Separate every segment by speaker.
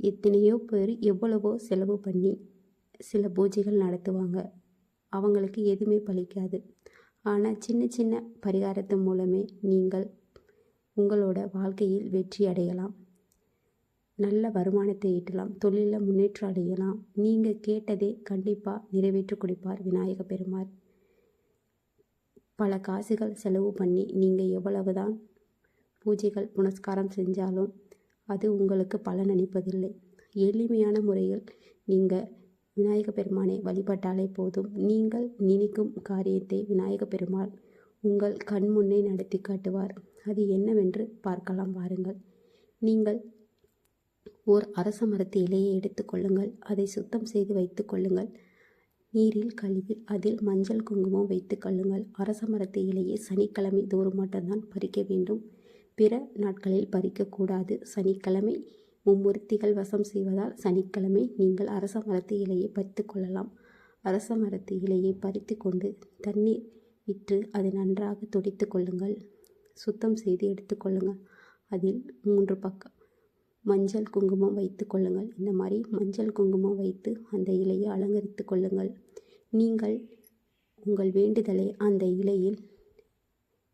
Speaker 1: எத்தனையோ பேர் எவ்வளவோ செலவு பண்ணி சில பூஜைகள் நடத்துவாங்க. அவங்களுக்கு எதுவுமே பலிக்காது. ஆனால் சின்ன சின்ன பரிகாரத்து மூலமே நீங்கள் உங்களோட வாழ்க்கையில் வெற்றி அடையலாம். நல்ல வருமானத்தை ஈட்டலாம். தொழிலில் முன்னேற்றம் அடையலாம். நீங்கள் கேட்டதே கண்டிப்பாக நிறைவேற்றி கொடுப்பார் விநாயக பெருமாள். பல காசுகள் செலவு பண்ணி நீங்கள் எவ்வளவு தான் பூஜைகள் புனஸ்காரம் செஞ்சாலும் அது உங்களுக்கு பலனளிப்பதில்லை. எளிமையான முறையில் நீங்கள் விநாயக பெருமானை வழிபட்டாலே போதும். நீங்கள் நினைக்கும் காரியத்தை விநாயக பெருமாள் உங்கள் கண் முன்னே நடத்தி காட்டுவார். அது என்னவென்று பார்க்கலாம் வாருங்கள். நீங்கள் ஓர் அரச மரத்து இலையை எடுத்துக்கொள்ளுங்கள். அதை சுத்தம் செய்து வைத்து கொள்ளுங்கள். நீரில் கழுவி அதில் மஞ்சள் குங்குமம் வைத்து கொள்ளுங்கள். அரச மரத்து இலையை சனிக்கிழமை தோறும் மட்டும்தான் பறிக்க வேண்டும். பிற நாட்களில் பறிக்கக்கூடாது. சனிக்கிழமை மும்மூர்த்திகள் வசம் செய்வதால் சனிக்கிழமை நீங்கள் அரச மரத்து இலையை பறித்து கொள்ளலாம். அரச மரத்து இலையை பறித்து கொண்டு தண்ணீர் விட்டு அதை நன்றாக துடைத்து கொள்ளுங்கள். சுத்தம் செய்து எடுத்துக்கொள்ளுங்கள். அதில் 3 பக்கம் மஞ்சள் குங்குமம் வைத்து கொள்ளுங்கள். இந்த மாதிரி மஞ்சள் குங்குமம் வைத்து அந்த இலையை அலங்கரித்து கொள்ளுங்கள். நீங்கள் உங்கள் வேண்டுதலை அந்த இலையில்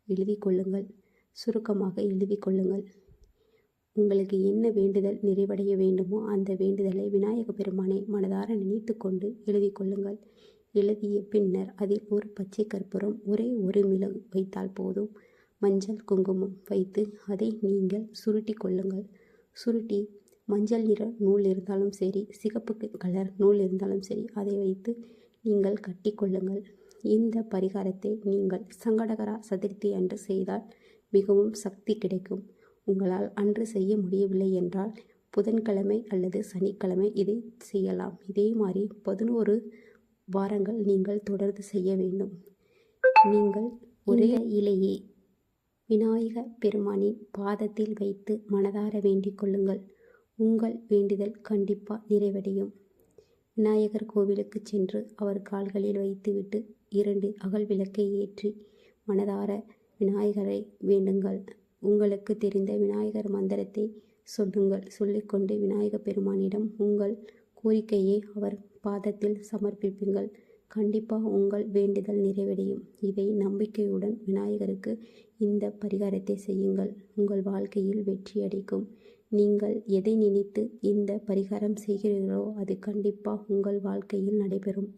Speaker 1: எழுதி கொள்ளுங்கள். சுருக்கமாக எழுதி கொள்ளுங்கள். உங்களுக்கு என்ன வேண்டுதல் நிறைவடைய வேண்டுமோ அந்த வேண்டுதலை விநாயக பெருமானை மனதார நினைத்து கொண்டு எழுதி கொள்ளுங்கள். எழுதிய பின்னர் அதில் ஒரு பச்சை கற்பூரம் ஒரே ஒரு மிளகு வைத்தால் போதும். மஞ்சள் குங்குமம் வைத்து அதை நீங்கள் சுருட்டி கொள்ளுங்கள். சுருட்டி மஞ்சள் நிற நூல் இருந்தாலும் சரி, சிகப்பு கலர் நூல் இருந்தாலும் சரி, அதை வைத்து நீங்கள் கட்டி கொள்ளுங்கள். இந்த பரிகாரத்தை நீங்கள் சங்கடகர சதுர்த்தி அன்று செய்தால் மிகவும் சக்தி கிடைக்கும். உங்களால் அன்று செய்ய முடியவில்லை என்றால் புதன்கிழமை அல்லது சனிக்கிழமை இதை செய்யலாம். இதே மாதிரி 11 வாரங்கள் நீங்கள் தொடர்ந்து செய்ய வேண்டும். நீங்கள் ஒரே இலையை விநாயக பெருமானின் பாதத்தில் வைத்து மனதார வேண்டிக் கொள்ளுங்கள். உங்கள் வேண்டுதல் கண்டிப்பாக நிறைவடையும். விநாயகர் கோவிலுக்கு சென்று அவர் கால்களில் வைத்துவிட்டு 2 அகல் விளக்கை ஏற்றி மனதார விநாயகரை வேண்டுங்கள். உங்களுக்கு தெரிந்த விநாயகர் மந்திரத்தை சொல்லுங்கள். சொல்லிக்கொண்டு விநாயக பெருமானிடம் உங்கள் கோரிக்கையை அவர் பாதத்தில் சமர்ப்பிப்பீங்கள். கண்டிப்பாக உங்கள் வேண்டுதல் நிறைவடையும். இதை நம்பிக்கையுடன் விநாயகருக்கு இந்த பரிகாரத்தை செய்யுங்கள். உங்கள் வாழ்க்கையில் வெற்றி அடைக்கும். நீங்கள் எதை நினைத்து இந்த பரிகாரம் செய்கிறீர்களோ அது கண்டிப்பாக உங்கள் வாழ்க்கையில் நடைபெறும்.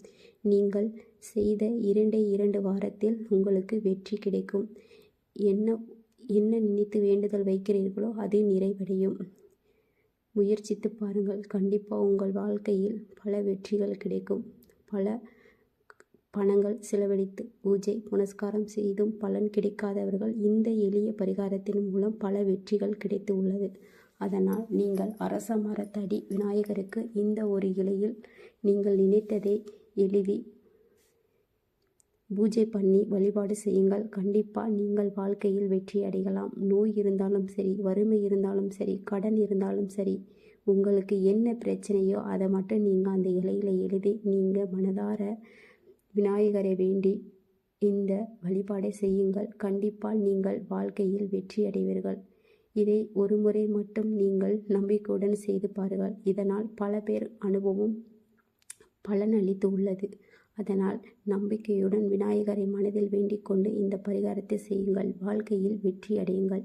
Speaker 1: நீங்கள் செய்த 2 வாரத்தில் உங்களுக்கு வெற்றி கிடைக்கும். என்ன நினைத்து வேண்டுதல் வைக்கிறீர்களோ அது நிறைவடையும். முயற்சித்து பாருங்கள். கண்டிப்பாக உங்கள் வாழ்க்கையில் பல வெற்றிகள் கிடைக்கும். பல பணங்கள் செலவழித்து பூஜை புனஸ்காரம் செய்தும் பலன் கிடைக்காதவர்கள் இந்த எளிய பரிகாரத்தின் மூலம் பல வெற்றிகள் கிடைத்து உள்ளது. அதனால் நீங்கள் அரச மரத்தடி விநாயகருக்கு இந்த ஒரு இலையில் நீங்கள் நினைத்ததை எழுதி பூஜை பண்ணி வழிபாடு செய்யுங்கள். கண்டிப்பாக நீங்கள் வாழ்க்கையில் வெற்றி அடையலாம். நோய் இருந்தாலும் சரி, வறுமை இருந்தாலும் சரி, கடன் இருந்தாலும் சரி, உங்களுக்கு என்ன பிரச்சனையோ அதை மட்டும் நீங்கள் அந்த இலையில் எழுதி நீங்கள் மனதார விநாயகரை வேண்டி இந்த வழிபாடை செய்யுங்கள். கண்டிப்பாக நீங்கள் வாழ்க்கையில் வெற்றி அடைவீர்கள். இதை ஒரு முறை மட்டும் நீங்கள் நம்பிக்கையுடன் செய்து பாருங்கள். இதனால் பல பேர் அனுபவம் பலனளித்து உள்ளது. அதனால் நம்பிக்கையுடன் விநாயகரை மனதில் வேண்டிக் கொண்டு இந்த பரிகாரத்தை செய்யுங்கள். வாழ்க்கையில் வெற்றி அடையுங்கள்.